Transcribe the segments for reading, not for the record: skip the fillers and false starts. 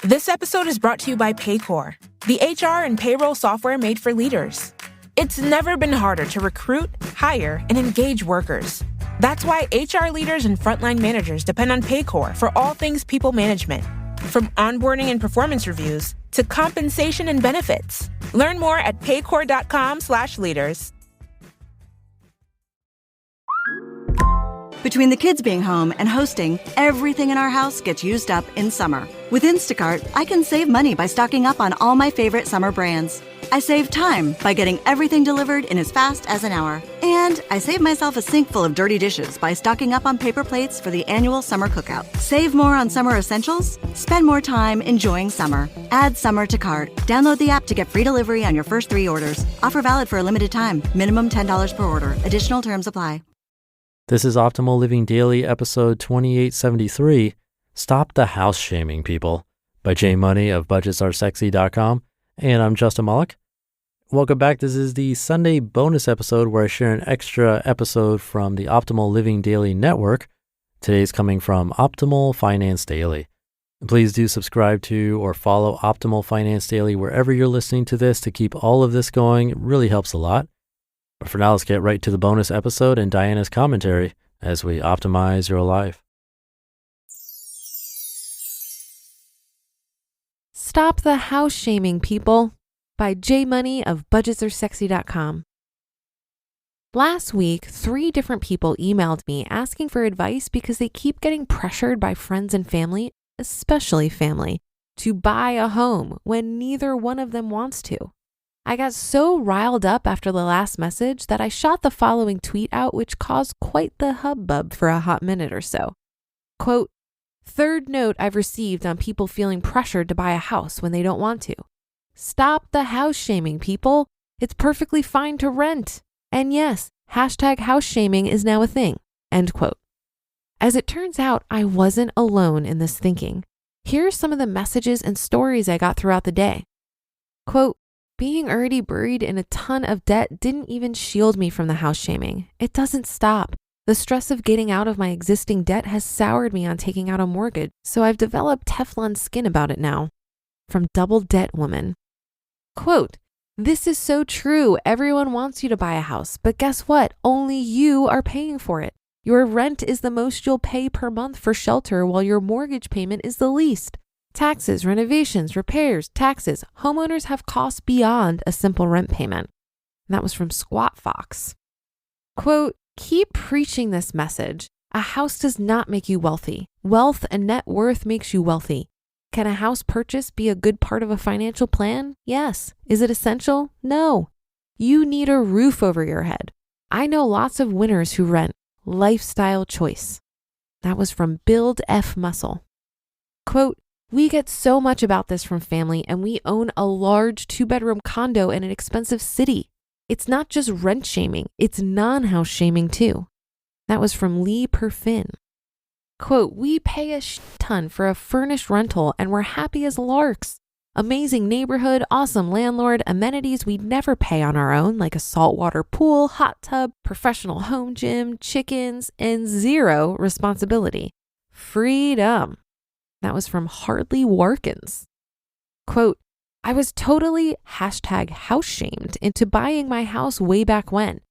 This episode is brought to you by Paycor, the HR and payroll software made for leaders. It's never been harder to recruit, hire, and engage workers. That's why HR leaders and frontline managers depend on Paycor for all things people management, from onboarding and performance reviews to compensation and benefits. Learn more at paycor.com/leaders. Between the kids being home and hosting, everything in our house gets used up in summer. With Instacart, I can save money by stocking up on all my favorite summer brands. I save time by getting everything delivered in as fast as an hour. And I save myself a sink full of dirty dishes by stocking up on paper plates for the annual summer cookout. Save more on summer essentials? Spend more time enjoying summer. Add summer to cart. Download the app to get free delivery on your first 3 orders. Offer valid for a limited time. Minimum $10 per order. Additional terms apply. This is Optimal Living Daily, episode 2873, Stop the House Shaming People, by M.O.N.E.Y of budgetsaresexy.com, and I'm Justin Malik. Welcome back. This is the Sunday bonus episode where I share an extra episode from the Optimal Living Daily Network. Today's coming from Optimal Finance Daily. And please do subscribe to or follow Optimal Finance Daily wherever you're listening to this to keep all of this going. It really helps a lot. But for now, let's get right to the bonus episode and Diana's commentary as we optimize your life. Stop the House Shaming People, by M.O.N.E.Y of budgetsaresexy.com. Last week, 3 different people emailed me asking for advice because they keep getting pressured by friends and family, especially family, to buy a home when neither one of them wants to. I got so riled up after the last message that I shot the following tweet out, which caused quite the hubbub for a hot minute or so. Quote, "Third note I've received on people feeling pressured to buy a house when they don't want to. Stop the house shaming, people. It's perfectly fine to rent. And yes, hashtag house shaming is now a thing." End quote. As it turns out, I wasn't alone in this thinking. Here are some of the messages and stories I got throughout the day. Quote, "Being already buried in a ton of debt didn't even shield me from the house shaming. It doesn't stop. The stress of getting out of my existing debt has soured me on taking out a mortgage, so I've developed Teflon skin about it now." From Double Debt Woman. Quote, "This is so true. Everyone wants you to buy a house, but guess what? Only you are paying for it. Your rent is the most you'll pay per month for shelter while your mortgage payment is the least. Taxes, renovations, repairs, taxes. Homeowners have costs beyond a simple rent payment." And that was from Squat Fox. Quote, "Keep preaching this message. A house does not make you wealthy. Wealth and net worth makes you wealthy. Can a house purchase be a good part of a financial plan? Yes. Is it essential? No. You need a roof over your head. I know lots of winners who rent. Lifestyle choice." That was from Build F Muscle. Quote, "We get so much about this from family, and we own a large 2-bedroom condo in an expensive city. It's not just rent shaming, it's non-house shaming too." That was from Lee Perfin. Quote, "We pay a ton for a furnished rental and we're happy as larks. Amazing neighborhood, awesome landlord, amenities we'd never pay on our own, like a saltwater pool, hot tub, professional home gym, chickens, and 0 responsibility. Freedom." That was from Hardly Warkins. Quote, "I was totally hashtag house shamed into buying my house way back when.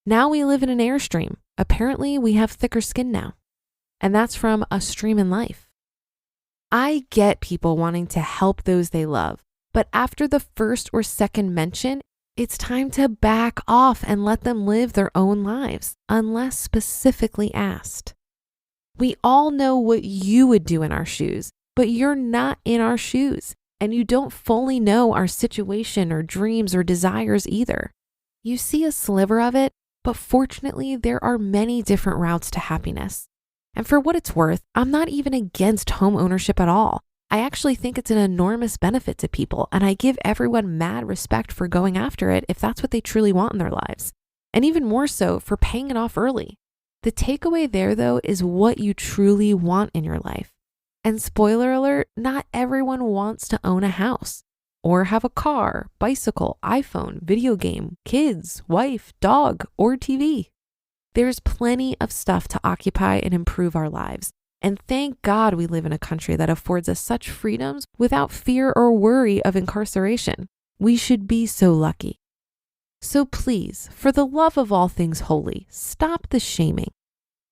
Now we live in an Airstream. Apparently we have thicker skin now." And that's from A Stream in Life. I get people wanting to help those they love, but after the first or second mention, it's time to back off and let them live their own lives, unless specifically asked. We all know what you would do in our shoes, but you're not in our shoes, and you don't fully know our situation or dreams or desires either. You see a sliver of it, but fortunately, there are many different routes to happiness. And for what it's worth, I'm not even against home ownership at all. I actually think it's an enormous benefit to people, and I give everyone mad respect for going after it if that's what they truly want in their lives. And even more so for paying it off early. The takeaway there, though, is what you truly want in your life. And spoiler alert, not everyone wants to own a house or have a car, bicycle, iPhone, video game, kids, wife, dog, or TV. There's plenty of stuff to occupy and improve our lives. And thank God we live in a country that affords us such freedoms without fear or worry of incarceration. We should be so lucky. So please, for the love of all things holy, stop the shaming.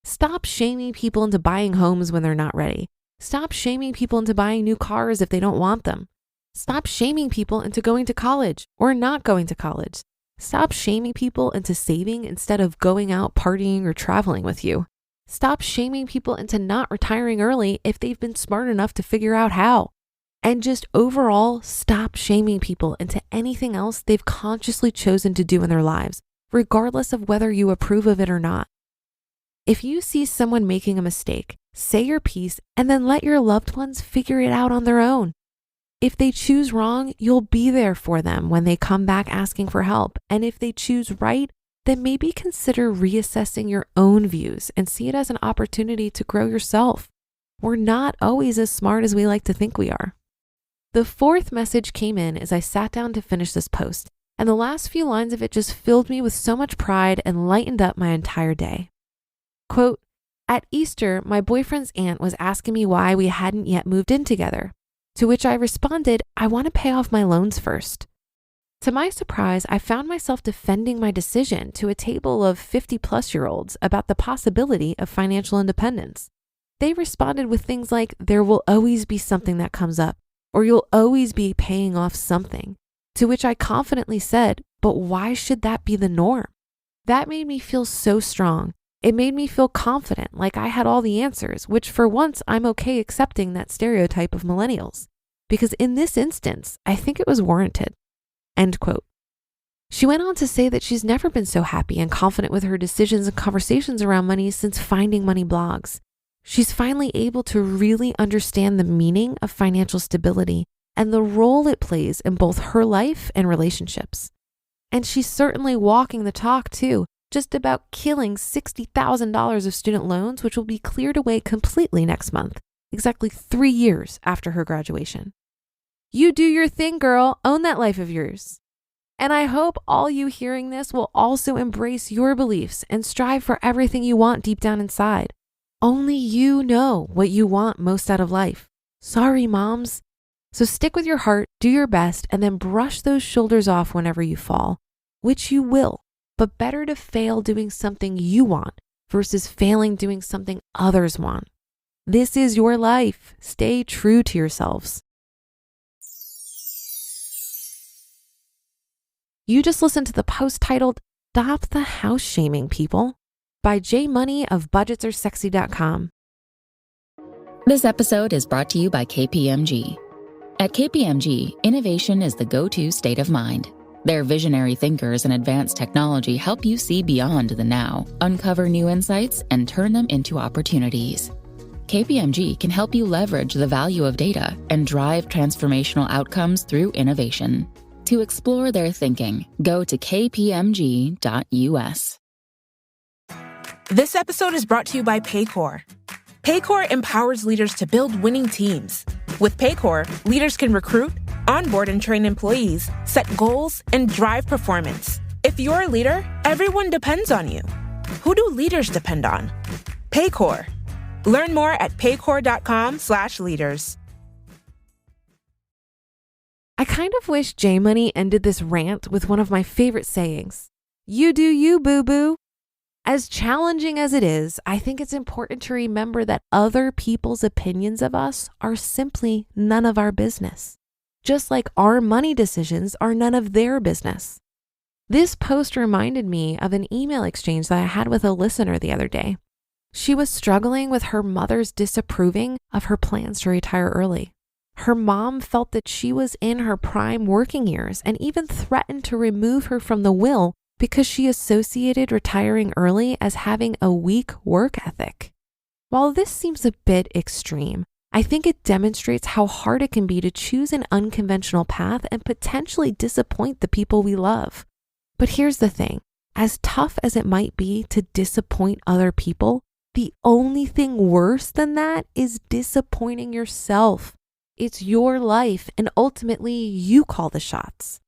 Stop shaming people into buying homes when they're not ready. Stop shaming people into buying new cars if they don't want them. Stop shaming people into going to college or not going to college. Stop shaming people into saving instead of going out partying or traveling with you. Stop shaming people into not retiring early if they've been smart enough to figure out how. And just overall, stop shaming people into anything else they've consciously chosen to do in their lives, regardless of whether you approve of it or not. If you see someone making a mistake, say your piece and then let your loved ones figure it out on their own. If they choose wrong, you'll be there for them when they come back asking for help. And if they choose right, then maybe consider reassessing your own views and see it as an opportunity to grow yourself. We're not always as smart as we like to think we are. The fourth message came in as I sat down to finish this post, and the last few lines of it just filled me with so much pride and lightened up my entire day. Quote, "At Easter, my boyfriend's aunt was asking me why we hadn't yet moved in together, to which I responded, I want to pay off my loans first. To my surprise, I found myself defending my decision to a table of 50-plus-year-olds about the possibility of financial independence. They responded with things like, there will always be something that comes up, or you'll always be paying off something, to which I confidently said, but why should that be the norm? That made me feel so strong. It made me feel confident, like I had all the answers, which for once I'm okay accepting that stereotype of millennials, because in this instance, I think it was warranted." End quote. She went on to say that she's never been so happy and confident with her decisions and conversations around money since finding money blogs. She's finally able to really understand the meaning of financial stability and the role it plays in both her life and relationships. And she's certainly walking the talk too, just about killing $60,000 of student loans, which will be cleared away completely next month, exactly 3 years after her graduation. You do your thing, girl. Own that life of yours. And I hope all you hearing this will also embrace your beliefs and strive for everything you want deep down inside. Only you know what you want most out of life. Sorry, moms. So stick with your heart, do your best, and then brush those shoulders off whenever you fall, which you will. But better to fail doing something you want versus failing doing something others want. This is your life. Stay true to yourselves. You just listened to the post titled, Stop the House Shaming People by M.O.N.E.Y of budgetsaresexy.com. This episode is brought to you by KPMG. At KPMG, innovation is the go-to state of mind. Their visionary thinkers and advanced technology help you see beyond the now, uncover new insights, and turn them into opportunities. KPMG can help you leverage the value of data and drive transformational outcomes through innovation. To explore their thinking, go to kpmg.us. This episode is brought to you by Paycor. Paycor empowers leaders to build winning teams. With Paycor, leaders can recruit, onboard and train employees, set goals, and drive performance. If you're a leader, everyone depends on you. Who do leaders depend on? Paycor. Learn more at paycor.com/leaders. I kind of wish M.O.N.E.Y ended this rant with one of my favorite sayings. You do you, boo-boo. As challenging as it is, I think it's important to remember that other people's opinions of us are simply none of our business. Just like our money decisions are none of their business. This post reminded me of an email exchange that I had with a listener the other day. She was struggling with her mother's disapproving of her plans to retire early. Her mom felt that she was in her prime working years and even threatened to remove her from the will because she associated retiring early as having a weak work ethic. While this seems a bit extreme, I think it demonstrates how hard it can be to choose an unconventional path and potentially disappoint the people we love. But here's the thing, as tough as it might be to disappoint other people, the only thing worse than that is disappointing yourself. It's your life, and ultimately you call the shots.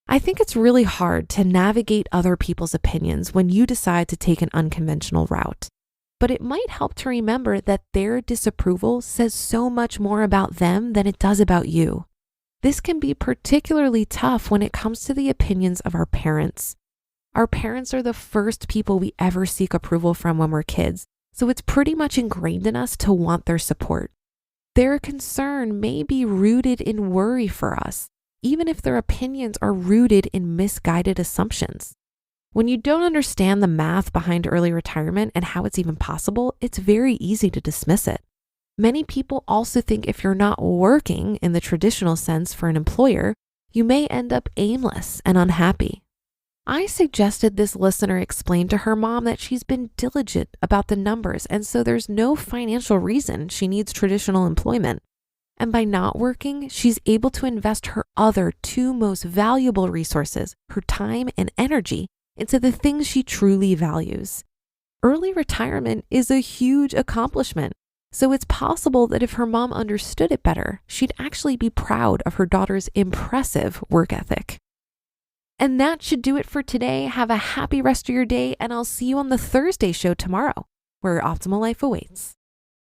I think it's really hard to navigate other people's opinions when you decide to take an unconventional route. but it might help to remember that their disapproval says so much more about them than it does about you. This can be particularly tough when it comes to the opinions of our parents. Our parents are the first people we ever seek approval from when we're kids, so it's pretty much ingrained in us to want their support. Their concern may be rooted in worry for us, even if their opinions are rooted in misguided assumptions. When you don't understand the math behind early retirement and how it's even possible, it's very easy to dismiss it. Many people also think if you're not working in the traditional sense for an employer, you may end up aimless and unhappy. I suggested this listener explain to her mom that she's been diligent about the numbers, and so there's no financial reason she needs traditional employment. And by not working, she's able to invest her other two most valuable resources, her time and energy, into the things she truly values. Early retirement is a huge accomplishment. So it's possible that if her mom understood it better, she'd actually be proud of her daughter's impressive work ethic. And that should do it for today. Have a happy rest of your day, and I'll see you on the Thursday show tomorrow, where your optimal life awaits.